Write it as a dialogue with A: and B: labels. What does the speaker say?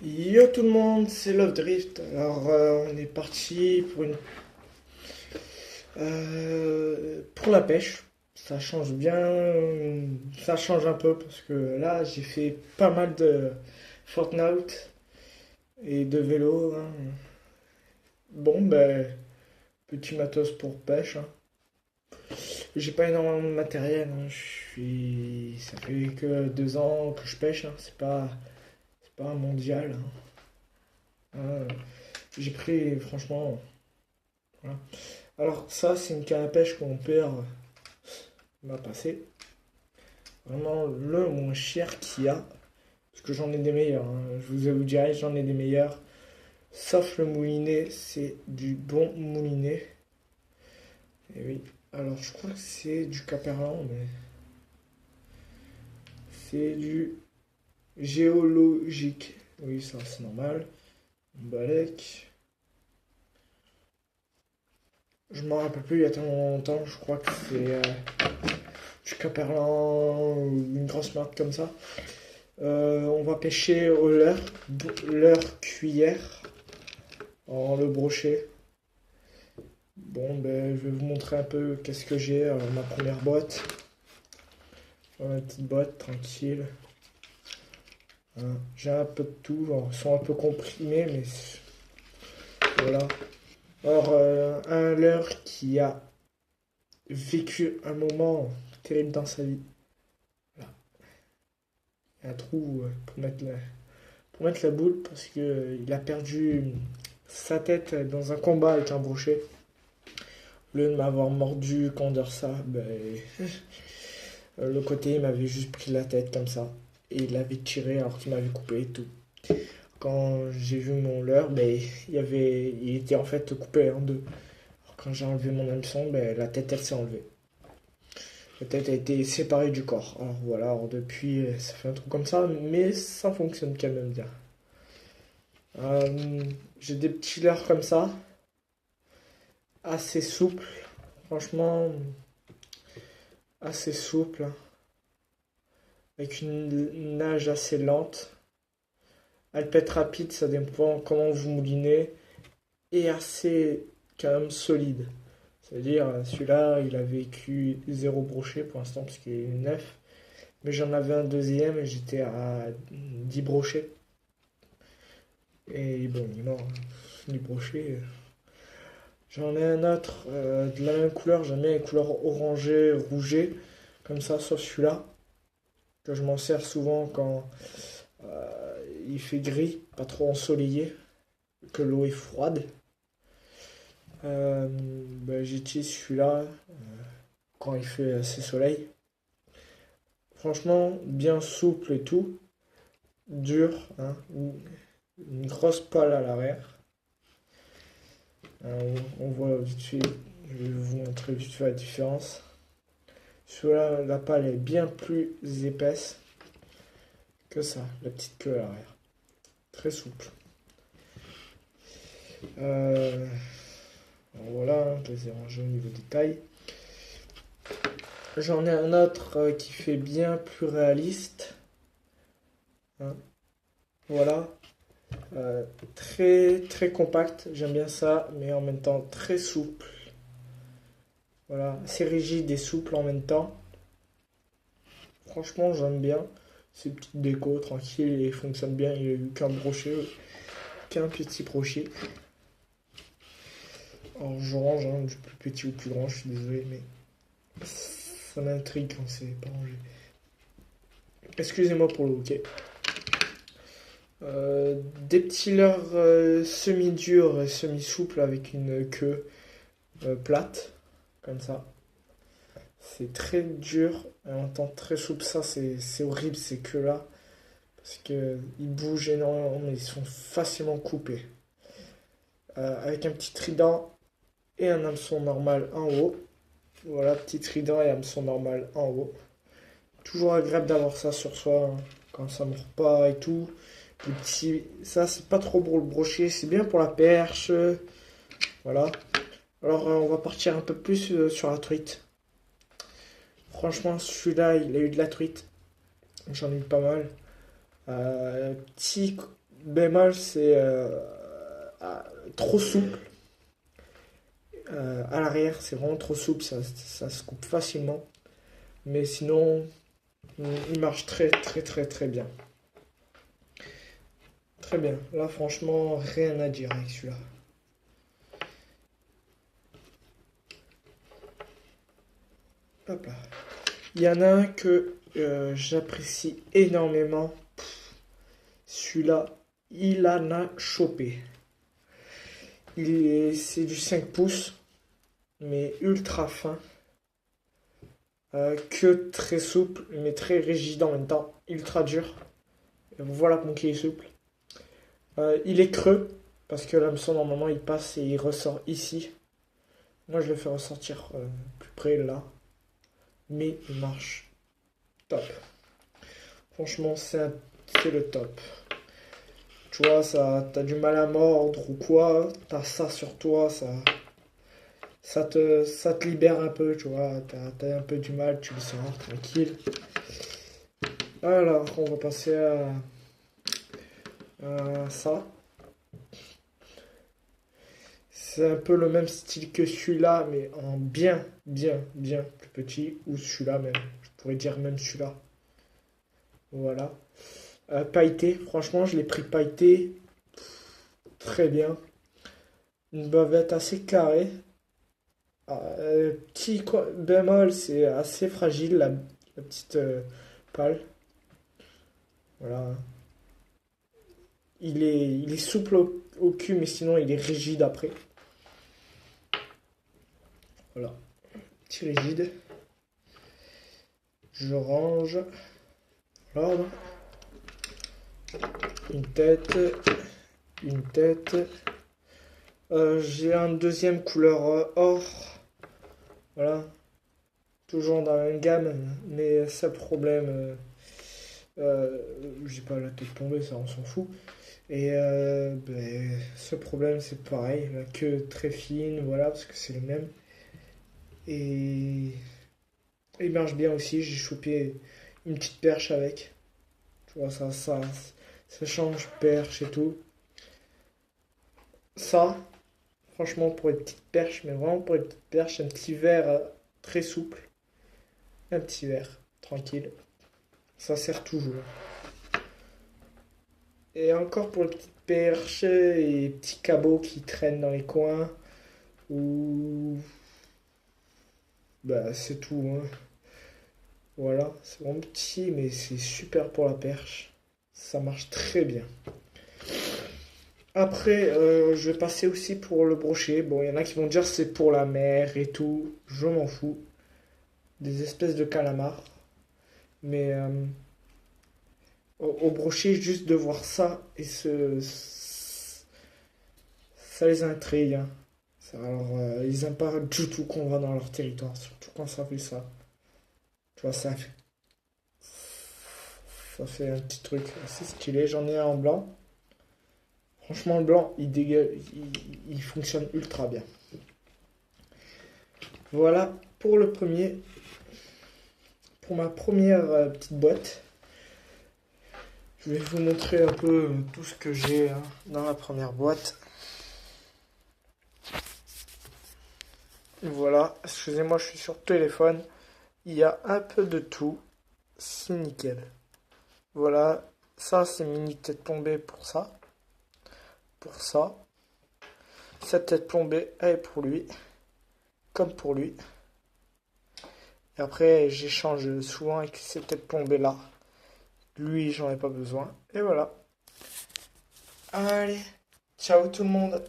A: Yo tout le monde, c'est Love Drift. Alors on est parti pour la pêche. Ça change bien, ça change un peu parce que là j'ai fait pas mal de Fortnite et de vélo, hein. Bon ben petit matos pour pêche, hein. J'ai pas énormément de matériel, hein. Ça fait que 2 ans que je pêche, hein. C'est pas un mondial, hein. J'ai pris franchement. Voilà. Alors ça, c'est une canne à pêche que mon père m'a passé. Vraiment le moins cher qu'il y a. Parce que j'en ai des meilleurs, hein. Je vous dirai, j'en ai des meilleurs. Sauf le moulinet, c'est du bon moulinet. Et oui. Alors je crois que c'est du Caperlan, mais c'est du géologique. Oui, ça c'est normal. Balek. Je m'en rappelle plus, il y a tellement longtemps, je crois que c'est du Caperlan ou une grosse marque comme ça. On va pêcher au leurre cuillère en le brochet. Bon, ben, je vais vous montrer un peu qu'est-ce que j'ai. Ma première boîte. Ma petite boîte, tranquille. Hein, j'ai un peu de tout. Alors, ils sont un peu comprimés, mais voilà. Alors, un leurre qui a vécu un moment terrible dans sa vie. Voilà. Il y a un trou pour mettre la boule parce qu'il a perdu sa tête dans un combat avec un brochet. Au lieu de m'avoir mordu quand dire ça, ben, le côté il m'avait juste pris la tête comme ça. Et il l'avait tiré alors qu'il m'avait coupé et tout. Quand j'ai vu mon leurre, ben, il était en fait coupé en deux. Alors quand j'ai enlevé mon hameçon, ben, la tête elle s'est enlevée. La tête a été séparée du corps. Alors voilà, alors depuis ça fait un truc comme ça, mais ça fonctionne quand même bien. J'ai des petits leurres comme ça, assez souples. Franchement, assez souple, avec une nage assez lente. Elle peut être rapide, ça dépend comment vous moulinez, et assez quand même solide. C'est-à-dire, celui-là, il a vécu zéro brochet pour l'instant, parce qu'il est neuf. Mais j'en avais un deuxième et j'étais à 10 brochets. Et bon, il est mort, hein. 10 brochets. J'en ai un autre de la même couleur, j'en ai une couleur orangé, rouget, comme ça, sauf celui-là, que je m'en sers souvent quand il fait gris, pas trop ensoleillé, que l'eau est froide. Ben, j'utilise celui-là quand il fait assez soleil. Franchement, bien souple et tout, dur, hein, une grosse pale à l'arrière. On voit vite fait, je vais vous montrer vite fait la différence. Celui-là, la pale est bien plus épaisse que ça, la petite queue à l'arrière. Très souple. Euh, voilà, je les ai rangés au niveau des tailles. J'en ai un autre qui fait bien plus réaliste. Hein. Voilà. Très très compact, j'aime bien ça, mais en même temps très souple. Voilà, assez rigide et souple en même temps. Franchement, j'aime bien. C'est une petite déco tranquille et il fonctionne bien. Il n'y a eu qu'un petit brochet. Alors je range, hein, du plus petit au plus grand, je suis désolé, mais ça m'intrigue quand c'est pas rangé. Excusez-moi pour le hockey. Des petits leurres semi-durs et semi-souples avec une queue plate, comme ça. C'est très dur et en même temps très souple. Ça, c'est horrible ces queues-là. Parce qu'ils bougent énormément, mais ils sont facilement coupés. Avec un petit trident et un hameçon normal en haut. Voilà, petit trident et hameçon normal en haut. Toujours agréable d'avoir ça sur soi, hein, quand ça mord pas et tout. Ça, c'est pas trop pour le brochet, c'est bien pour la perche. Voilà. Alors, on va partir un peu plus sur la truite. Franchement, celui-là, il a eu de la truite. J'en ai eu pas mal. Petit, bémol, c'est trop souple. À l'arrière, c'est vraiment trop souple, ça se coupe facilement. Mais sinon, il marche très très très très bien. Très bien. Là, franchement, rien à dire avec celui-là. Hop là. Il y en a un que j'apprécie énormément. Celui-là, il en a chopé. C'est du 5 pouces, mais ultra fin. Que très souple, mais très rigide en même temps. Ultra dur. Et voilà comment il est souple. Il est creux, parce que l'hameçon, normalement, il passe et il ressort ici. Moi, je le fais ressortir plus près, là. Mais il marche top. Franchement, c'est le top. Tu vois, t'as du mal à mordre ou quoi, t'as ça sur toi, ça te libère un peu, tu vois, t'as un peu du mal, tu le sors tranquille. Alors, on va passer à ça. C'est un peu le même style que celui-là, mais en bien plus petit, ou celui-là même, je pourrais dire même celui-là. Voilà. Pailleté, franchement, je l'ai pris pailleté, très bien. Une bavette assez carrée. Bémol, c'est assez fragile la petite pale. Voilà. Il est souple au cul, mais sinon il est rigide après. Voilà. Petit rigide. Je range. L'ordre. Une tête. Une tête. J'ai un deuxième couleur or. Voilà. Toujours dans la même gamme, mais seul problème. J'ai pas la tête tombée, ça on s'en fout. Et ce problème c'est pareil, la queue très fine, voilà, parce que c'est le même. Et il marche bien aussi, j'ai chopé une petite perche avec. Tu vois, ça change perche et tout. Ça, franchement, pour une petite perche, mais vraiment pour une petite perche, un petit verre très souple. Un petit verre, tranquille. Ça sert toujours. Et encore pour les petites perches et petits cabots qui traînent dans les coins. Ou. Bah, c'est tout, hein. Voilà, c'est vraiment petit, mais c'est super pour la perche. Ça marche très bien. Après, je vais passer aussi pour le brochet. Bon, il y en a qui vont dire c'est pour la mer et tout. Je m'en fous. Des espèces de calamars. Mais au brochet, juste de voir ça et ça les intrigue, hein. Alors, ils aiment pas du tout qu'on va dans leur territoire, surtout quand ça fait ça. Tu vois, ça fait un petit truc assez stylé. J'en ai un en blanc. Franchement, le blanc, il dégage, il fonctionne ultra bien. Voilà pour le premier. Pour ma première petite boîte. Je vais vous montrer un peu tout ce que j'ai dans la première boîte. Voilà, excusez-moi, je suis sur téléphone. Il y a un peu de tout. C'est nickel. Voilà, ça c'est mini tête plombée pour ça. Pour ça. Cette tête plombée, elle est pour lui. Comme pour lui. Et après, j'échange souvent avec cette tête plombée là. Lui, j'en ai pas besoin. Et voilà. Allez, ciao tout le monde.